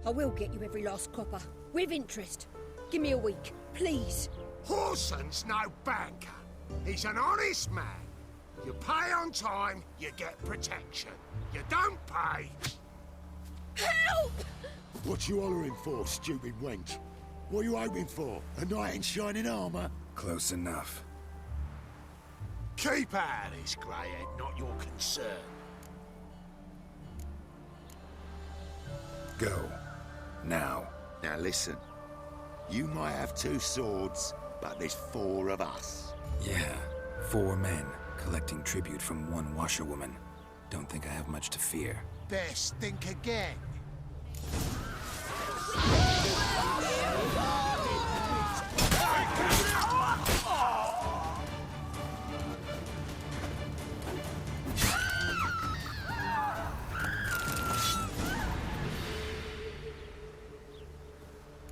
I will get you every last copper, with interest. Give me a week, please. Horson's no banker. He's an honest man. You pay on time, you get protection. You don't pay... Help! What you hollering for, stupid wench? What are you hoping for? A knight in shining armour? Close enough. Keep out of this, greyhead, not your concern. Go. Now. Now listen. You might have 2 swords, but there's 4 of us. Yeah, 4 men collecting tribute from 1 washerwoman. Don't think I have much to fear. Best think again.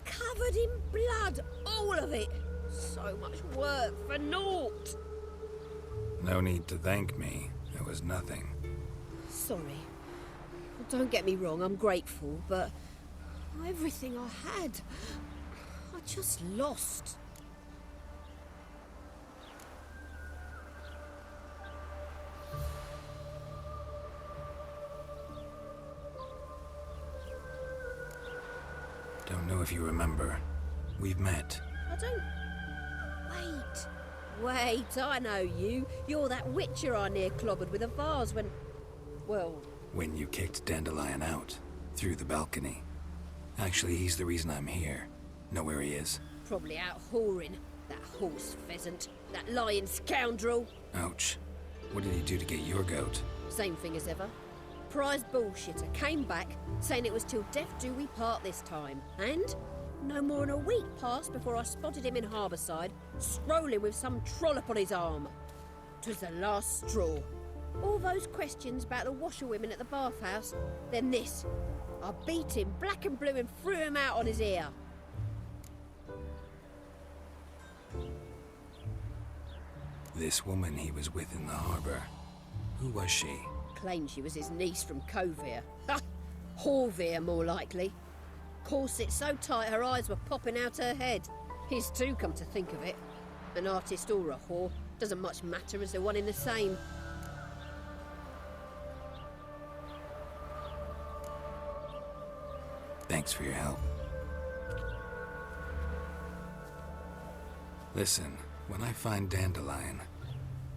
Covered in blood, all of it. So much work for naught. No need to thank me. It was nothing. Sorry. Don't get me wrong, I'm grateful, but everything I had, I just lost. Don't know if you remember. We've met. I don't... Wait, I know you. You're that witcher I near clobbered with a vase when... Well... When you kicked Dandelion out. Through the balcony. Actually, he's the reason I'm here. Know where he is? Probably out whoring. That horse pheasant. That lying scoundrel. Ouch. What did he do to get your goat? Same thing as ever. Prize bullshitter came back, saying it was till death do we part this time. And no more than a week passed before I spotted him in Harbourside, strolling with some trollop on his arm. 'Twas the last straw. All those questions about the washerwomen at the bathhouse, then this. I beat him black and blue and threw him out on his ear. This woman he was with in the harbour. Who was she? Claimed she was his niece from Covere. Ha! Horvere, more likely. Corset so tight her eyes were popping out her head. His too, come to think of it. An artist or a whore, doesn't much matter as they're one in the same. Thanks for your help. Listen, when I find Dandelion,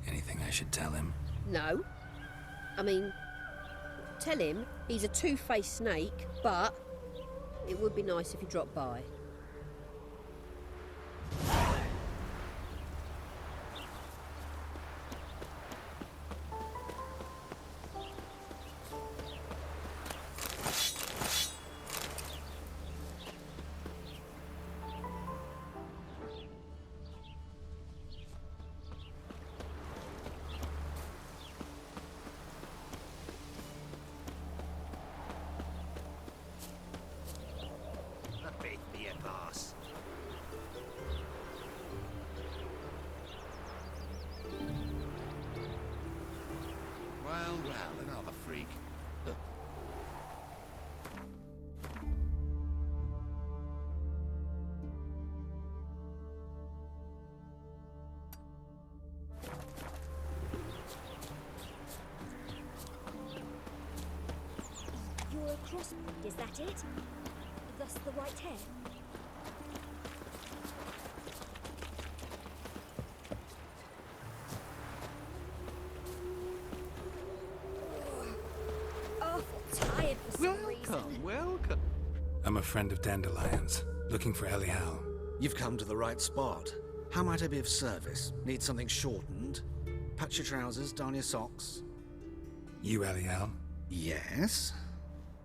anything I should tell him? No. I mean, tell him he's a two-faced snake, but it would be nice if he dropped by. Well, another freak. You're a crossbreed, is that it? Thus the white hair? Welcome. I'm a friend of Dandelion's, looking for Elihal. You've come to the right spot. How might I be of service? Need something shortened? Patch your trousers, darn your socks. You Elihal? Yes.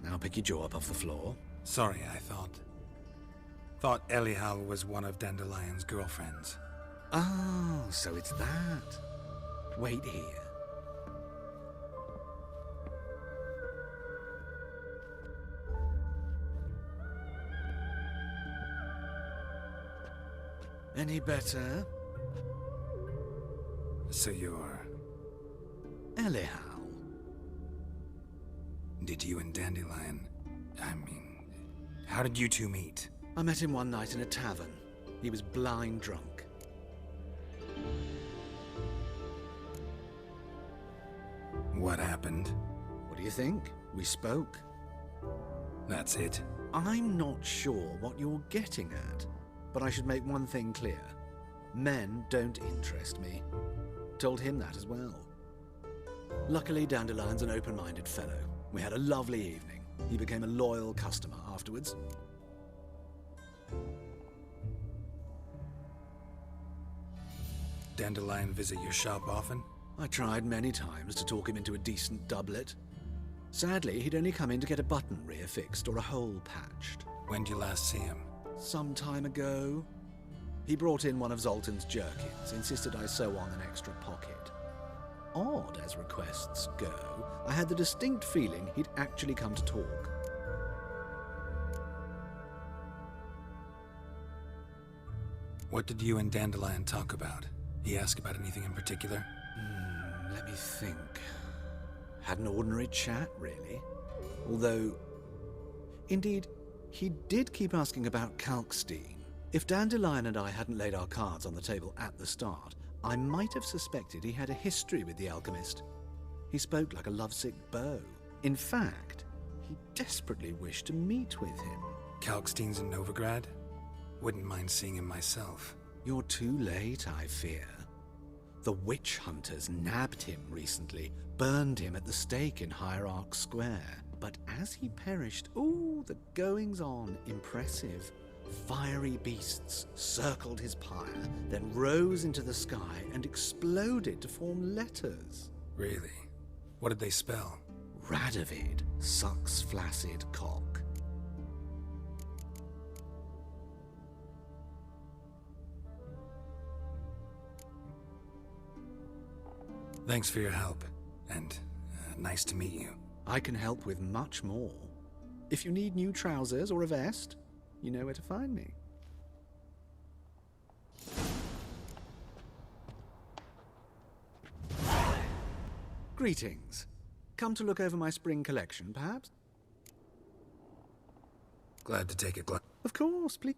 Now pick your jaw up off the floor. Sorry, I thought Elihal was one of Dandelion's girlfriends. Oh, so it's that. Wait here. Any better? So you're... Elihal. Did you and Dandelion... how did you two meet? I met him one night in a tavern. He was blind drunk. What happened? What do you think? We spoke. That's it? I'm not sure what you're getting at, but I should make one thing clear. Men don't interest me. Told him that as well. Luckily, Dandelion's an open-minded fellow. We had a lovely evening. He became a loyal customer afterwards. Dandelion visit your shop often? I tried many times to talk him into a decent doublet. Sadly, he'd only come in to get a button reaffixed or a hole patched. When did you last see him? Some time ago. He brought in one of Zoltan's jerkins, insisted I sew on an extra pocket. Odd as requests go, I had the distinct feeling he'd actually come to talk. What did you and Dandelion talk about? He asked about anything in particular? Let me think. Had an ordinary chat, really. Although, indeed, he did keep asking about Kalkstein. If Dandelion and I hadn't laid our cards on the table at the start, I might have suspected he had a history with the alchemist. He spoke like a lovesick beau. In fact, he desperately wished to meet with him. Kalkstein's in Novigrad? Wouldn't mind seeing him myself. You're too late, I fear. The witch hunters nabbed him recently, burned him at the stake in Hierarch Square. But as he perished, the goings-on, impressive. Fiery beasts circled his pyre, then rose into the sky and exploded to form letters. Really? What did they spell? Radovid sucks flaccid cock. Thanks for your help, and nice to meet you. I can help with much more. If you need new trousers or a vest, you know where to find me. Greetings. Come to look over my spring collection, perhaps? Glad to take a glance. Of course, please.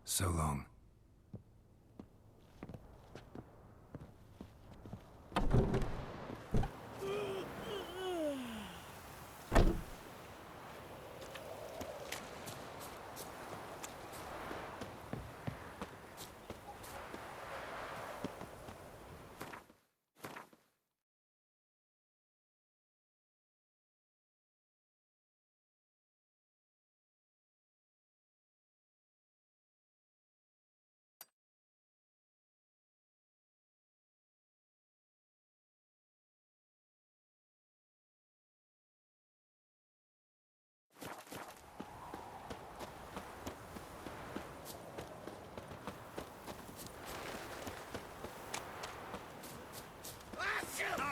So long.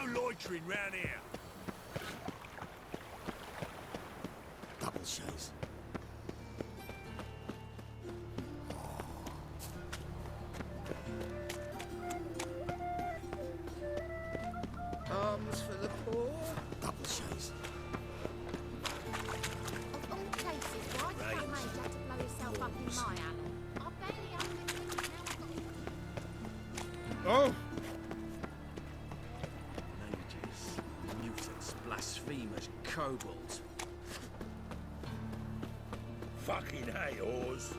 No loitering round here. Double shows. Arms for the poor. Double shows. Of all places, why did that mage have to blow himself up in my alley? I barely own it, now I've got... Oh! Mages, mutants, blasphemers, kobolds. Fucking hey, Oz.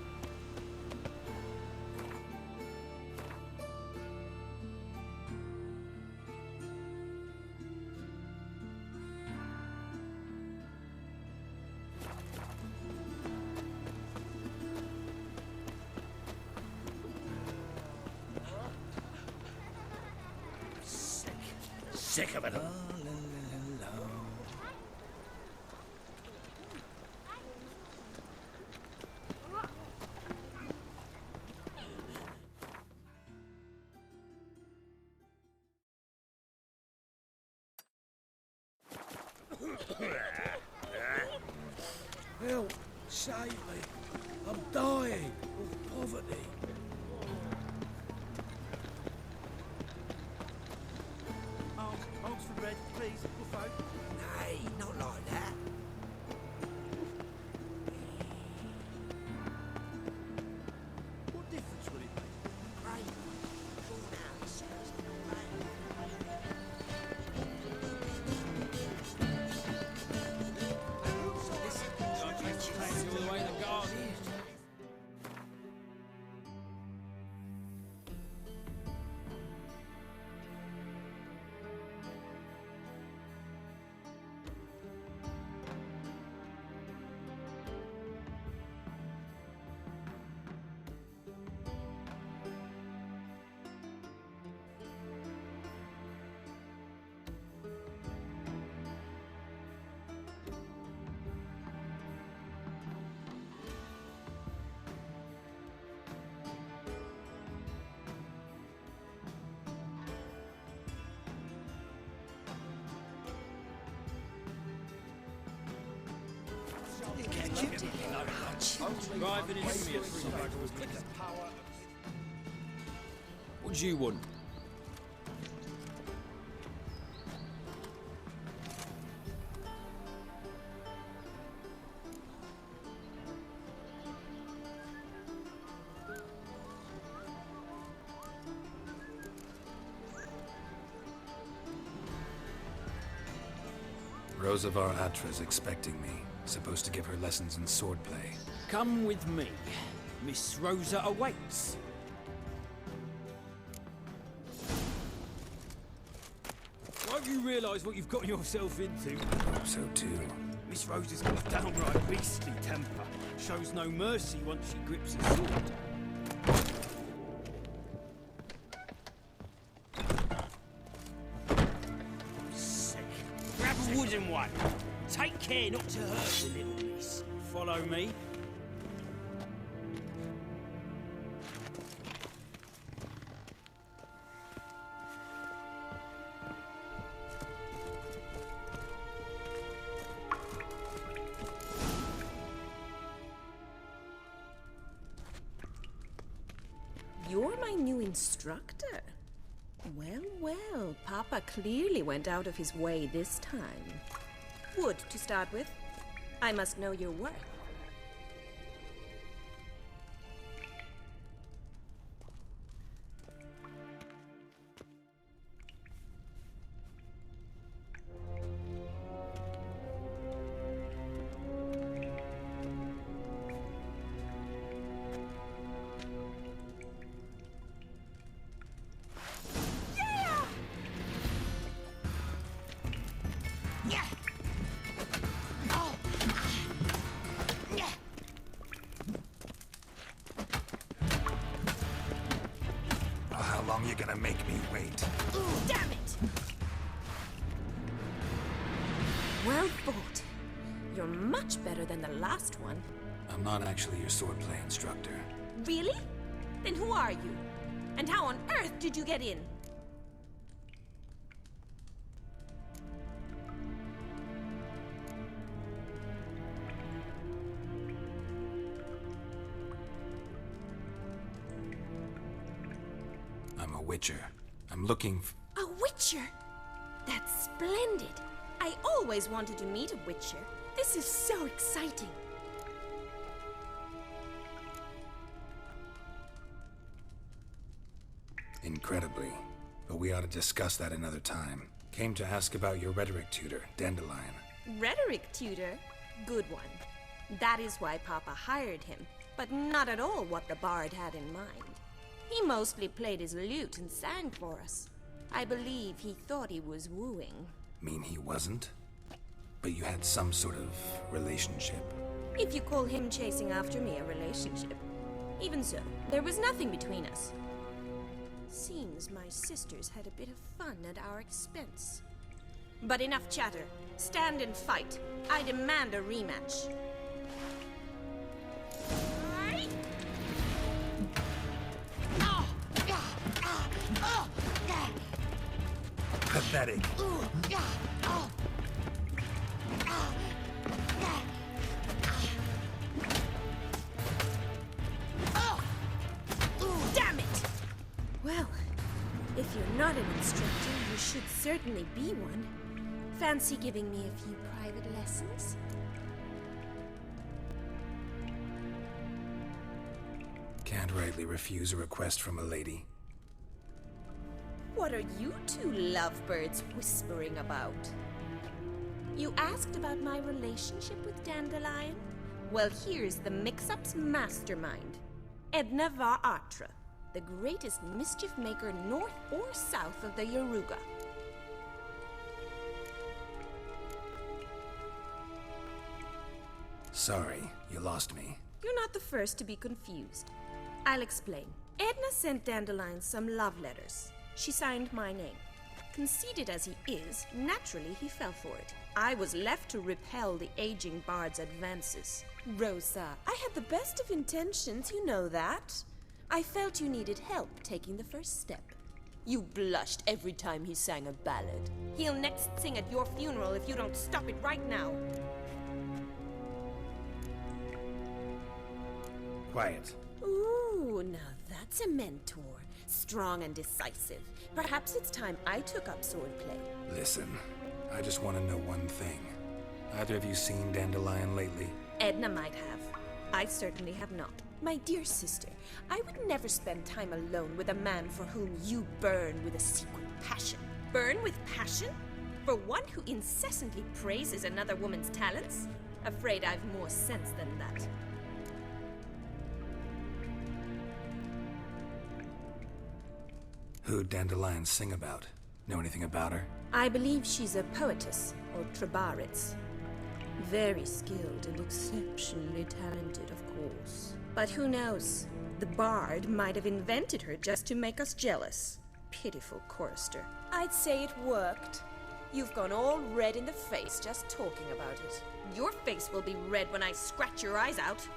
Sick of it all. Help! Save me! I'm dying of poverty. Oxford Red, please, buffo. Nay, not like that. What difference would it make? Great. Drawn out the cells in the rain. Takes you all the way to the garden. Driving in me at 3 What do you want? Rosa var Atra's expecting me. Supposed to give her lessons in swordplay. Come with me. Miss Rosa awaits. Won't you realise what you've got yourself into? I hope so too. Miss Rosa's got a downright beastly temper. Shows no mercy once she grips a sword. Sick. Grab a wooden one. Take care not to hurt the little miss. Follow me. You're my new instructor. Well, well, Papa clearly went out of his way this time. Wood, to start with. I must know your worth. How long you gonna make me wait? Damn it! Well fought. You're much better than the last one. I'm not actually your swordplay instructor. Really? Then who are you? And how on earth did you get in? I'm a witcher. I'm looking A witcher? That's splendid. I always wanted to meet a witcher. This is so exciting. incredibly. But we ought to discuss that another time. Came to ask about your rhetoric tutor, Dandelion. Rhetoric tutor? Good one. That is why Papa hired him, but not at all what the bard had in mind. He mostly played his lute and sang for us. I believe he thought he was wooing. Mean he wasn't? But you had some sort of relationship. If you call him chasing after me a relationship. Even so, there was nothing between us. Seems my sisters had a bit of fun at our expense. But enough chatter. Stand and fight. I demand a rematch. Pathetic. Damn it! Well, if you're not an instructor, you should certainly be one. Fancy giving me a few private lessons? Can't rightly refuse a request from a lady. What are you two lovebirds whispering about? You asked about my relationship with Dandelion? Well, here's the mix-up's mastermind. Edna Va Atra, the greatest mischief maker north or south of the Yaruga. Sorry, you lost me. You're not the first to be confused. I'll explain. Edna sent Dandelion some love letters. She signed my name. Conceited as he is, naturally he fell for it. I was left to repel the aging bard's advances. Rosa, I had the best of intentions, you know that. I felt you needed help taking the first step. You blushed every time he sang a ballad. He'll next sing at your funeral if you don't stop it right now. Quiet. Ooh, now that's a mentor. Strong and decisive. Perhaps it's time I took up swordplay. Listen, I just want to know one thing. Either of you seen Dandelion lately? Edna might have. I certainly have not. My dear sister, I would never spend time alone with a man for whom you burn with a secret passion. Burn with passion? For one who incessantly praises another woman's talents? Afraid I've more sense than that. Who'd Dandelion sing about? Know anything about her? I believe she's a poetess, or trabaritz. Very skilled and exceptionally talented, of course. But who knows? The bard might have invented her just to make us jealous. Pitiful chorister. I'd say it worked. You've gone all red in the face just talking about it. Your face will be red when I scratch your eyes out.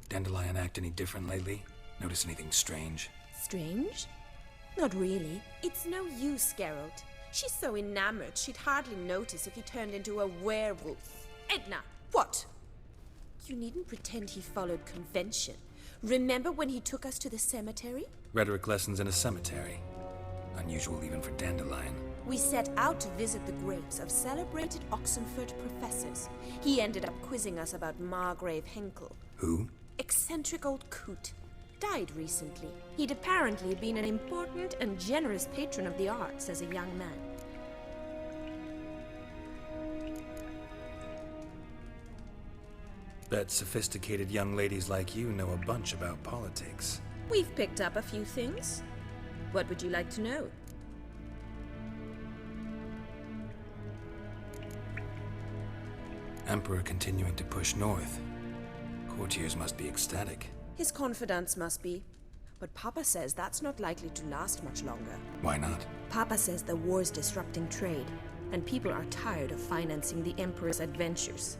Dandelion act any different lately? Notice anything strange? Strange? Not really. It's no use, Geralt. She's so enamored she'd hardly notice if he turned into a werewolf. Edna! What? You needn't pretend he followed convention. Remember when he took us to the cemetery? Rhetoric lessons in a cemetery. Unusual even for Dandelion. We set out to visit the graves of celebrated Oxenford professors. He ended up quizzing us about Margrave Henkel. Who? Eccentric old coot. Died recently. He'd apparently been an important and generous patron of the arts as a young man. Bet sophisticated young ladies like you know a bunch about politics. We've picked up a few things. What would you like to know? Emperor continuing to push north. Courtiers must be ecstatic. His confidants must be. But Papa says that's not likely to last much longer. Why not? Papa says the war's disrupting trade, and people are tired of financing the Emperor's adventures.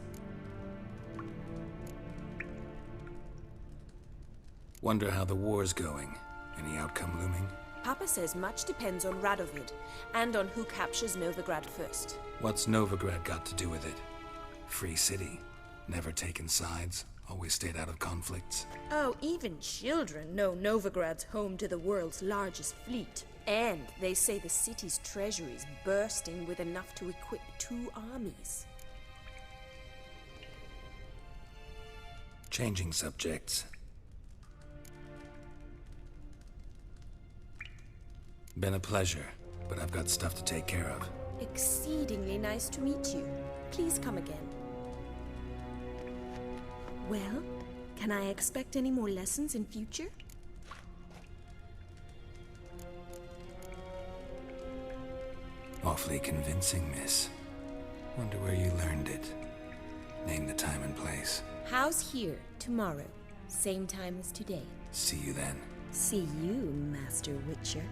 Wonder how the war's going. Any outcome looming? Papa says much depends on Radovid, and on who captures Novigrad first. What's Novigrad got to do with it? Free city. Never taken sides. Always stayed out of conflicts. Oh, even children know Novigrad's home to the world's largest fleet. And they say the city's treasury is bursting with enough to equip 2 armies. Changing subjects. Been a pleasure, but I've got stuff to take care of. Exceedingly nice to meet you. Please come again. Well, can I expect any more lessons in future? Awfully convincing, miss. Wonder where you learned it. Name the time and place. House here, tomorrow. Same time as today. See you then. See you, Master Witcher.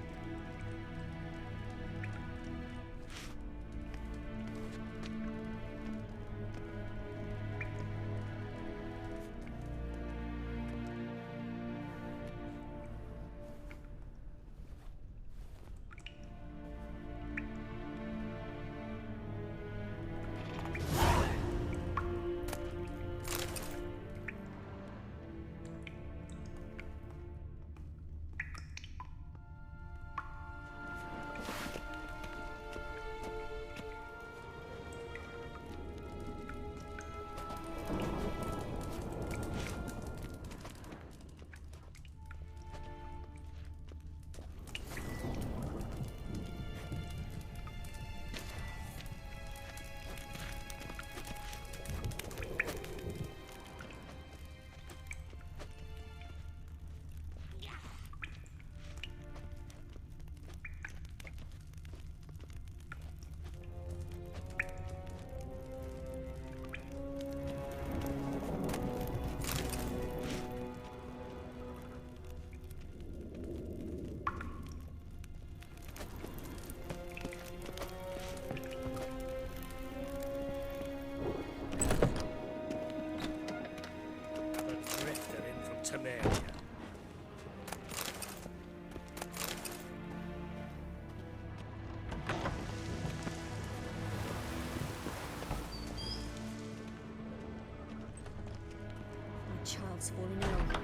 Child's fallen ill.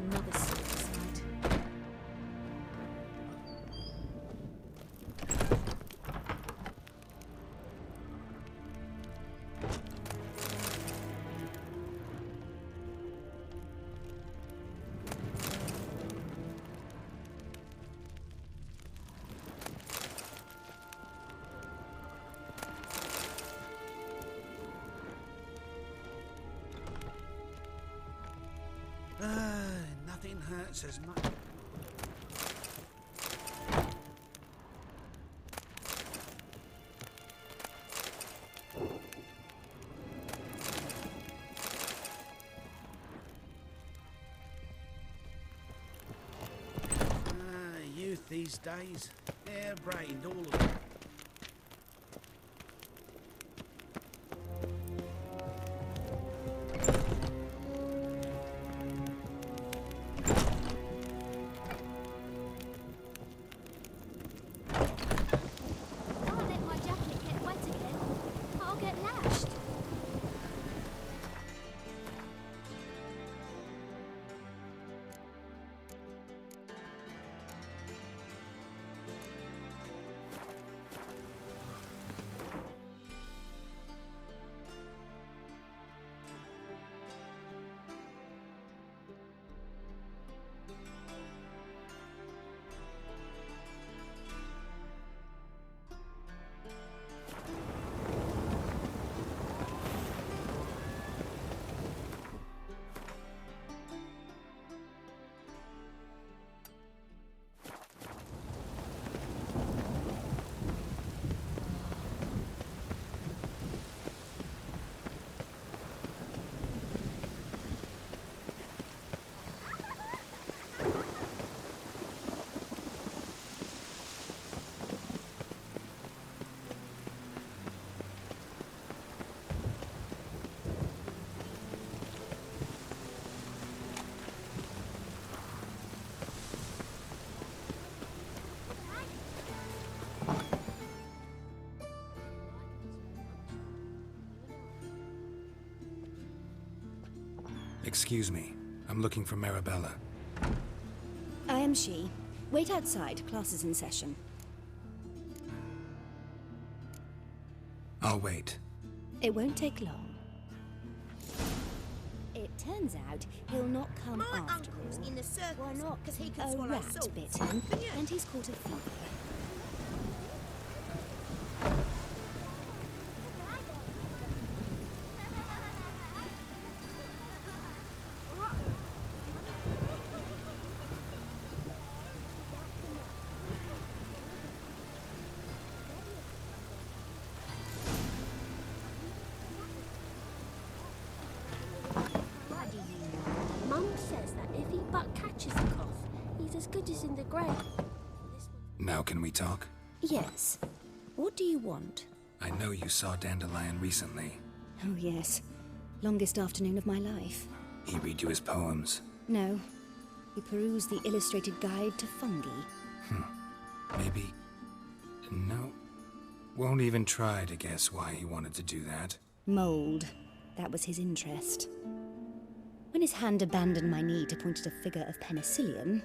Another suicide. Nothing hurts as much. Youth these days, hair-brained, all of them. Can't let my jacket get wet again. I'll get lashed. Excuse me. I'm looking for Marabella. I am she. Wait outside. Class is in session. I'll wait. It won't take long. It turns out he'll not come My after uncle's all. in the circus. Why not? Because he can A swallow rat salt. bit him, Yeah. and he's caught a fever. good as in the grave. Now can we talk? Yes. What do you want? I know you saw Dandelion recently. Oh, yes. Longest afternoon of my life. He read you his poems. No. He perused the illustrated guide to fungi. Maybe... No. Won't even try to guess why he wanted to do that. Mold. That was his interest. When his hand abandoned my knee to point at a figure of penicillium,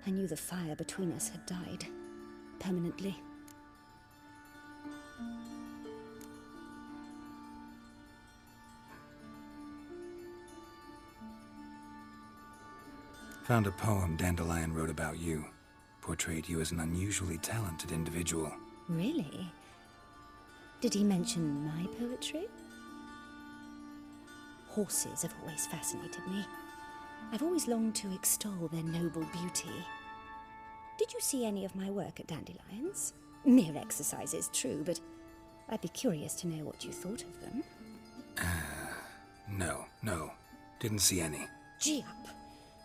I knew the fire between us had died. Permanently. Found a poem Dandelion wrote about you. Portrayed you as an unusually talented individual. Really? Did he mention my poetry? Horses have always fascinated me. I've always longed to extol their noble beauty. Did you see any of my work at Dandelion's? Mere exercises, true, but I'd be curious to know what you thought of them. No. Didn't see any. Gee up!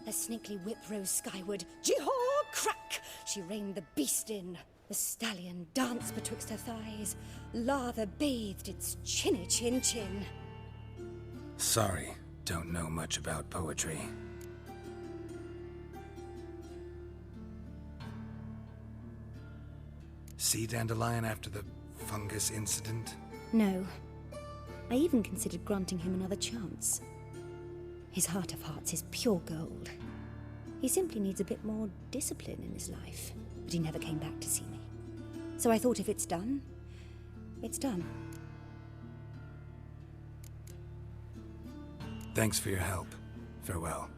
A snakely whip rose skyward. Gee-haw! Crack! She reined the beast in. The stallion danced betwixt her thighs. Lather bathed its chinny chin. Sorry, don't know much about poetry. See Dandelion after the fungus incident? No. I even considered granting him another chance. His heart of hearts is pure gold. He simply needs a bit more discipline in his life. But he never came back to see me. So I thought if it's done, it's done. Thanks for your help. Farewell.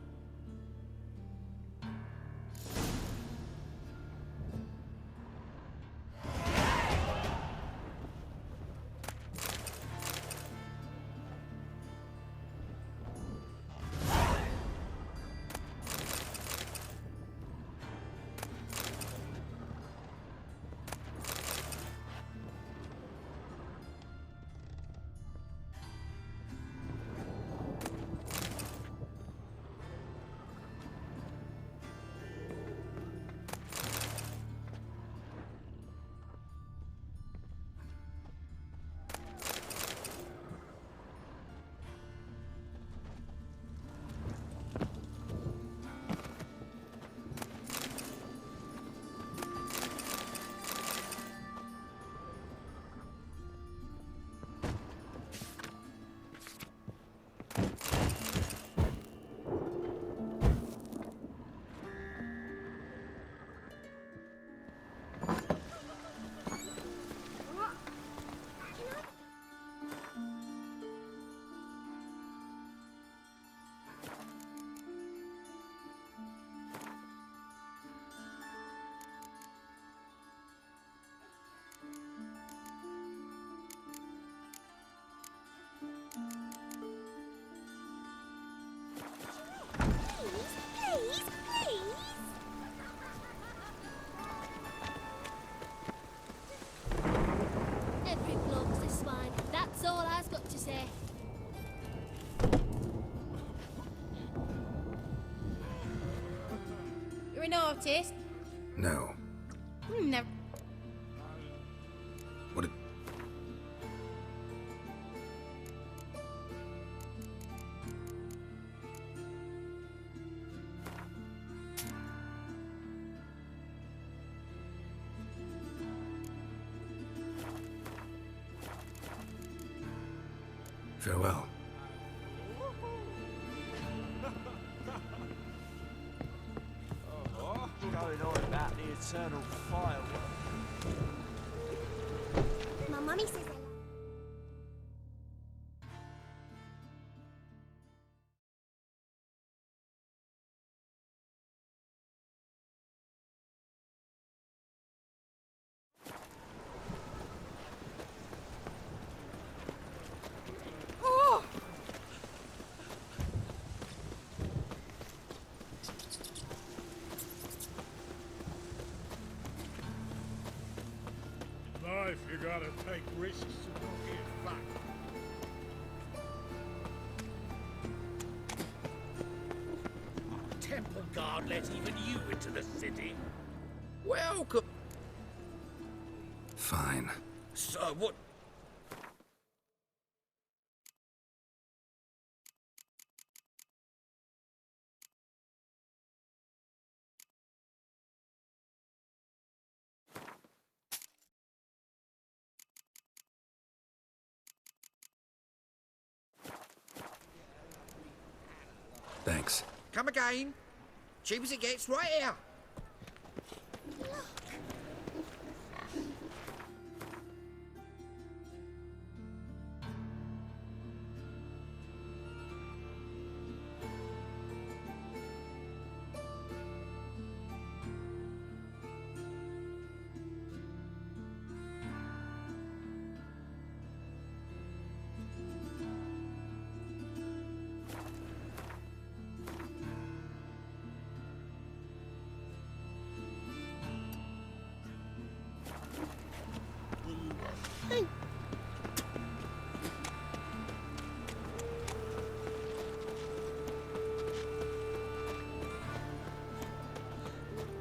Every bloke's a swine. That's all I've got to say. You're an artist? No. No. What? Farewell. Going on about the eternal fire. My mummy says Life, you gotta take risks to not get back. Temple guard let even you into the city? Welcome. Fine. So what? Thanks. Come again. Cheap as it gets right here.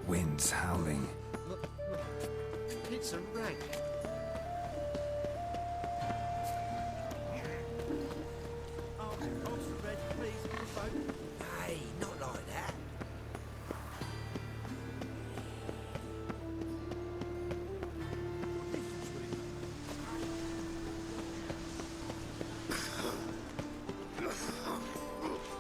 Wind's howling. Look. It's a rag. Hey, not like that.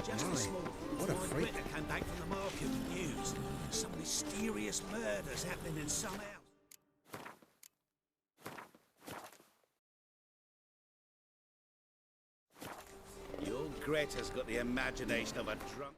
Just this morning, what a freak. Britta came back from the market with news. Some mysterious murders happening in some house. Your Greta's got the imagination of a drunk.